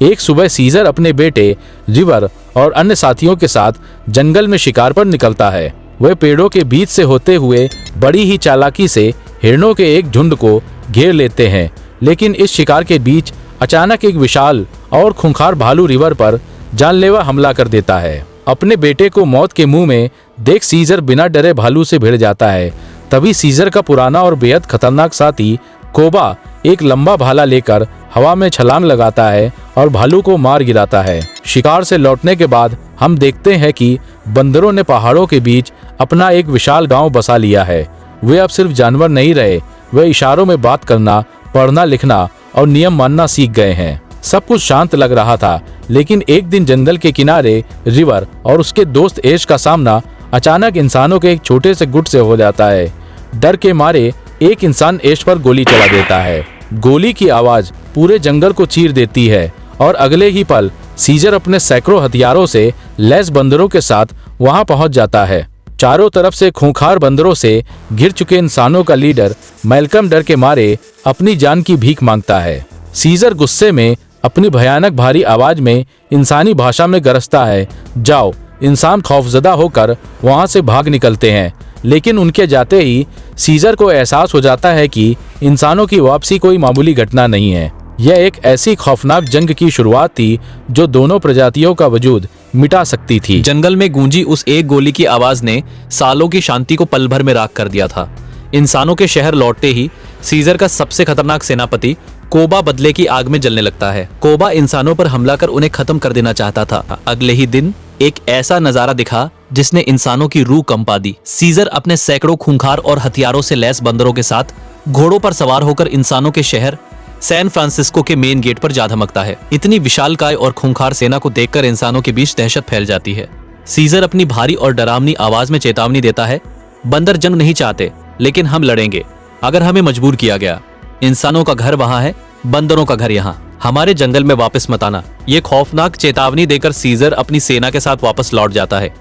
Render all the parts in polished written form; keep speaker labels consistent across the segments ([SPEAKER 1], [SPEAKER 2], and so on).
[SPEAKER 1] एक सुबह सीजर अपने बेटे रिवर और अन्य साथियों के साथ जंगल में शिकार पर निकलता है। वह पेड़ों के बीच से होते हुए बड़ी ही चालाकी से हिरणों के एक झुंड को घेर लेते हैं, लेकिन इस शिकार के बीच अचानक एक विशाल और खूंखार भालू रिवर पर जानलेवा हमला कर देता है। अपने बेटे को मौत के मुंह में देख सीजर बिना डरे भालू से भिड़ जाता है। तभी सीजर का पुराना और बेहद खतरनाक साथी कोबा एक लंबा भाला लेकर हवा में छलांग लगाता है और भालू को मार गिराता है। शिकार से लौटने के बाद हम देखते हैं कि बंदरों ने पहाड़ों के बीच अपना एक विशाल गांव बसा लिया है। वे अब सिर्फ जानवर नहीं रहे, वे इशारों में बात करना, पढ़ना लिखना और नियम मानना सीख गए हैं। सब कुछ शांत लग रहा था, लेकिन एक दिन जंगल के किनारे रिवर और उसके दोस्त एश का सामना अचानक इंसानों के एक छोटे से गुट से हो जाता है। डर के मारे एक इंसान एश पर गोली चला देता है। गोली की आवाज पूरे जंगल को चीर देती है और अगले ही पल सीजर अपने सैकड़ों हथियारों से लैस बंदरों के साथ वहां पहुंच जाता है। चारों तरफ से खूंखार बंदरों से घिर चुके इंसानों का लीडर मैल्कम डर के मारे अपनी जान की भीख मांगता है। सीजर गुस्से में अपनी भयानक भारी आवाज में इंसानी भाषा में गरजता है, जाओ। इंसान खौफजदा होकर वहां से भाग निकलते हैं, लेकिन उनके जाते ही सीजर को एहसास हो जाता है कि इंसानों की वापसी कोई मामूली घटना नहीं है। यह एक ऐसी खौफनाक जंग की शुरुआत थी जो दोनों प्रजातियों का वजूद मिटा सकती थी।
[SPEAKER 2] जंगल में गूंजी उस एक गोली की आवाज ने सालों की शांति को पल भर में राख कर दिया था। इंसानों के शहर लौटते ही सीजर का सबसे खतरनाक सेनापति कोबा बदले की आग में जलने लगता है। कोबा इंसानों पर हमला कर उन्हें खत्म कर देना चाहता था। अगले ही दिन एक ऐसा नजारा दिखा जिसने इंसानों की रूह कंपा दी। सीजर अपने सैकड़ों खूंखार और हथियारों से लैस बंदरों के साथ घोड़ों पर सवार होकर इंसानों के शहर सैन फ्रांसिस्को के मेन गेट पर जा धमकता है। इतनी विशालकाय और खूंखार सेना को देखकर इंसानों के बीच दहशत फैल जाती है। सीजर अपनी भारी और डरावनी आवाज में चेतावनी देता है, बंदर जंग नहीं चाहते, लेकिन हम लड़ेंगे अगर हमें मजबूर किया गया। इंसानों का घर वहां है, बंदरों का घर यहाँ। हमारे जंगल में वापस मत आना। ये खौफनाक चेतावनी देकर सीजर अपनी सेना के साथ वापस लौट जाता है,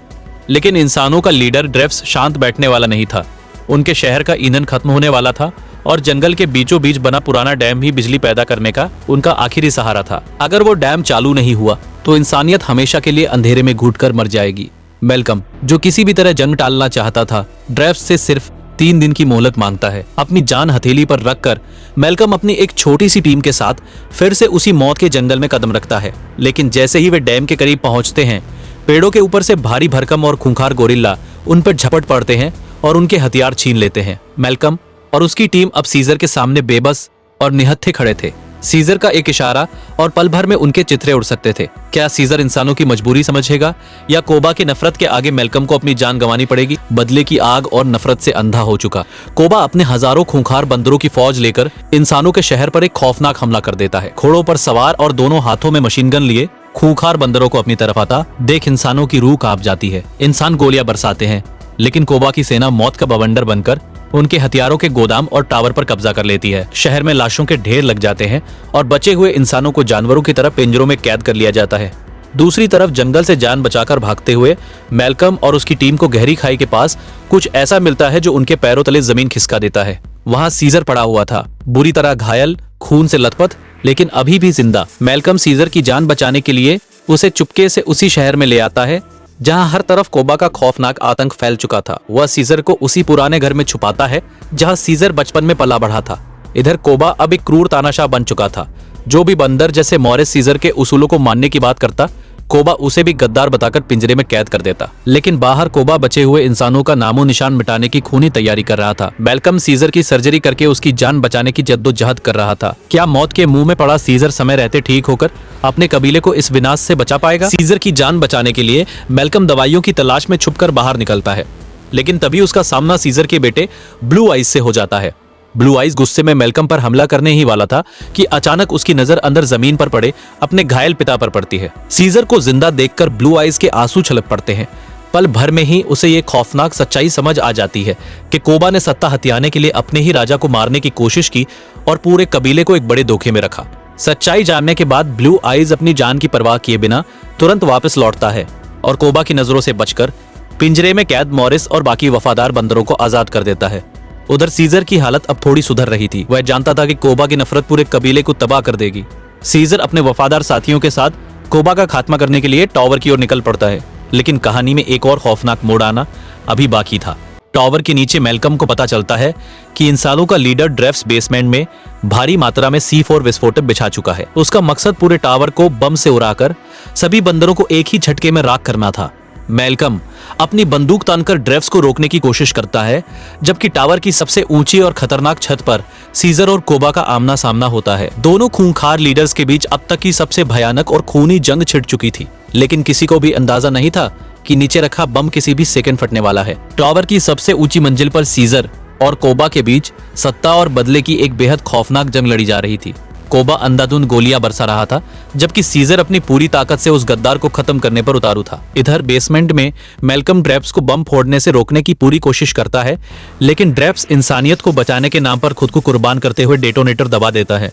[SPEAKER 2] लेकिन इंसानों का लीडर ड्रेफ्स शांत बैठने वाला नहीं था। उनके शहर का ईंधन खत्म होने वाला था और जंगल के बीचों बीच बना पुराना डैम ही बिजली पैदा करने का उनका आखिरी सहारा था। अगर वो डैम चालू नहीं हुआ तो इंसानियत हमेशा के लिए अंधेरे में घुटकर मर जाएगी। मैल्कम, जो किसी भी तरह जंग टालना चाहता था, ड्रेफ्स से सिर्फ 3 दिन की मोहलत मांगता है। अपनी जान हथेली पर रखकर मैल्कम अपनी एक छोटी सी टीम के साथ फिर से उसी मौत के जंगल में कदम रखता है। लेकिन जैसे ही वे डैम के करीब पहुंचते हैं, पेड़ों के ऊपर से भारी भरकम और खूंखार गोरिल्ला उन पर झपट पड़ते हैं और उनके हथियार छीन लेते हैं। मैल्कम और उसकी टीम अब सीजर के सामने बेबस और निहत्थे खड़े थे। सीजर का एक इशारा और पल भर में उनके चित्रे उड़ सकते थे। क्या सीजर इंसानों की मजबूरी समझेगा या कोबा की नफरत के आगे मैल्कम को अपनी जान गंवानी पड़ेगी? बदले की आग और नफरत से अंधा हो चुका कोबा अपने हजारों खूंखार बंदरों की फौज लेकर इंसानों के शहर पर एक खौफनाक हमला कर देता है। घोड़ों पर सवार और दोनों हाथों में मशीन गन लिए खूंखार बंदरों को अपनी तरफ आता देख इंसानों की रूह कांप जाती है। इंसान गोलियां बरसाते हैं, लेकिन कोबा की सेना मौत का बवंडर बनकर उनके हथियारों के गोदाम और टावर पर कब्जा कर लेती है। शहर में लाशों के ढेर लग जाते हैं और बचे हुए इंसानों को जानवरों की तरह पिंजरों में कैद कर लिया जाता है। दूसरी तरफ जंगल से जान बचाकर भागते हुए मैल्कम और उसकी टीम को गहरी खाई के पास कुछ ऐसा मिलता है जो उनके पैरों तले जमीन खिसका देता है। वहां सीजर पड़ा हुआ था, बुरी तरह घायल, खून से लथपथ, लेकिन अभी भी जिंदा। मैल्कम सीजर की जान बचाने के लिए उसे चुपके से उसी शहर में ले आता है जहां हर तरफ कोबा का खौफनाक आतंक फैल चुका था। वह सीजर को उसी पुराने घर में छुपाता है जहां सीजर बचपन में पला बढ़ा था। इधर कोबा अब एक क्रूर तानाशाह बन चुका था। जो भी बंदर जैसे मॉरिस सीजर के उसूलों को मानने की बात करता, कोबा उसे भी गद्दार बताकर पिंजरे में कैद कर देता। लेकिन बाहर कोबा बचे हुए इंसानों का नामो निशान मिटाने की खूनी तैयारी कर रहा था। मैल्कम सीजर की सर्जरी करके उसकी जान बचाने की जद्दोजहद कर रहा था। क्या मौत के मुंह में पड़ा सीजर समय रहते ठीक होकर अपने कबीले को इस विनाश से बचा पाएगा? सीजर की जान बचाने के लिए मैल्कम दवाइयों की तलाश में छुपकर बाहर निकलता है, लेकिन तभी उसका सामना सीजर के बेटे ब्लू आइज से हो जाता है। ब्लू आइज गुस्से में मैल्कम पर हमला करने ही वाला था कि अचानक उसकी नजर अंदर जमीन पर पड़े अपने घायल पिता पर पड़ती है। सीजर को जिंदा देखकर ब्लू आइज के आंसू छलक पड़ते हैं। पल भर में ही उसे ये खौफनाक सच्चाई समझ आ जाती है कि कोबा ने सत्ता हथियाने के लिए अपने ही राजा को मारने की कोशिश की और पूरे कबीले को एक बड़े धोखे में रखा। सच्चाई जानने के बाद ब्लू आइज अपनी जान की परवाह किए बिना तुरंत वापस लौटता है और कोबा की नजरों से बचकर पिंजरे में कैद मॉरिस और बाकी वफादार बंदरों को आजाद कर देता है। उधर सीजर की हालत अब थोड़ी सुधर रही थी। वह जानता था कि कोबा की नफरत पूरे कबीले को तबाह कर देगी। सीजर अपने वफादार साथियों के साथ कोबा का खात्मा करने के लिए टावर की ओर निकल पड़ता है, लेकिन कहानी में एक और खौफनाक मोड़ आना अभी बाकी था। टावर के नीचे मैल्कम को पता चलता है कि इंसानों का लीडर ड्रेफ्स बेसमेंट में भारी मात्रा में C4 विस्फोटक बिछा चुका है। उसका मकसद पूरे टावर को बम से उड़ाकर सभी बंदरों को एक ही झटके में राख करना था। मैल्कम अपनी बंदूक तानकर ड्रेफ्स को रोकने की कोशिश करता है, जबकि टावर की सबसे ऊंची और खतरनाक छत पर सीजर और कोबा का आमना सामना होता है। दोनों खूंखार लीडर्स के बीच अब तक की सबसे भयानक और खूनी जंग छिड़ चुकी थी, लेकिन किसी को भी अंदाजा नहीं था कि नीचे रखा बम किसी भी सेकंड फटने वाला है। टावर की सबसे ऊंची मंजिल पर सीजर और कोबा के बीच सत्ता और बदले की एक बेहद खौफनाक जंग लड़ी जा रही थी। कोबा अंधाधुंध गोलियां बरसा रहा था, जबकि सीजर अपनी पूरी ताकत से उस गद्दार को खत्म करने पर उतारू था। इधर बेसमेंट में मैल्कम ड्रेफ्स को बम फोड़ने से रोकने की पूरी कोशिश करता है, लेकिन ड्रेफ्स इंसानियत को बचाने के नाम पर खुद को कुर्बान करते हुए डेटोनेटर दबा देता है।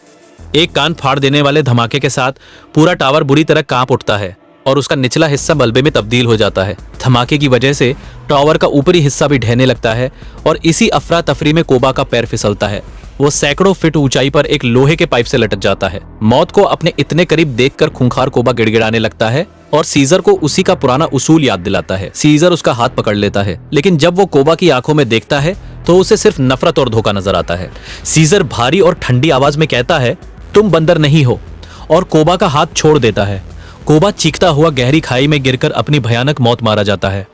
[SPEAKER 2] एक कान फाड़ देने वाले धमाके के साथ पूरा टावर बुरी तरह कांप उठता है और उसका निचला हिस्सा मलबे में तब्दील हो जाता है। धमाके की वजह से टावर का ऊपरी हिस्सा भी ढहने लगता है और इसी अफरा तफरी में कोबा का पैर फिसलता है। वो सैकड़ों फीट ऊंचाई पर एक लोहे के पाइप से लटक जाता है। मौत को अपने इतने करीब देखकर खूंखार कोबा गिड़गिड़ाने लगता है और सीजर को उसी का पुराना उसूल याद दिलाता है। सीजर उसका हाथ पकड़ लेता है, लेकिन जब वो कोबा की आंखों में देखता है तो उसे सिर्फ नफरत और धोखा नजर आता है। सीजर भारी और ठंडी आवाज में कहता है, तुम बंदर नहीं हो, और कोबा का हाथ छोड़ देता है। कोबा चीखता हुआ गहरी खाई में गिरकर अपनी भयानक मौत मारा जाता है।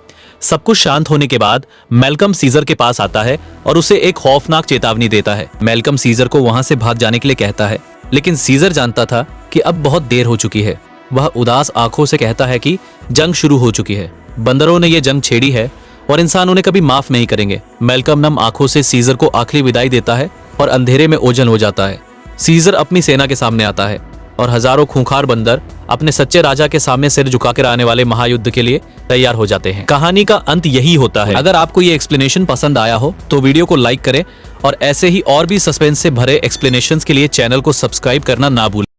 [SPEAKER 2] सब कुछ शांत होने के बाद मैल्कम सीजर के पास आता है और उसे एक खौफनाक चेतावनी देता है। मैल्कम सीजर को वहां से भाग जाने के लिए कहता है, लेकिन सीजर जानता था कि अब बहुत देर हो चुकी है। वह उदास आंखों से कहता है कि जंग शुरू हो चुकी है। बंदरों ने यह जंग छेड़ी है और इंसान उन्हें कभी माफ नहीं करेंगे। मैल्कम नम आंखों से सीजर को आखिरी विदाई देता है और अंधेरे में ओझल हो जाता है। सीजर अपनी सेना के सामने आता है और हजारों खूंखार बंदर अपने सच्चे राजा के सामने सिर झुकाकर आने वाले महायुद्ध के लिए तैयार हो जाते हैं। कहानी का अंत यही होता है। अगर आपको ये एक्सप्लेनेशन पसंद आया हो तो वीडियो को लाइक करें और ऐसे ही और भी सस्पेंस से भरे एक्सप्लेनेशंस के लिए चैनल को सब्सक्राइब करना ना भूलें।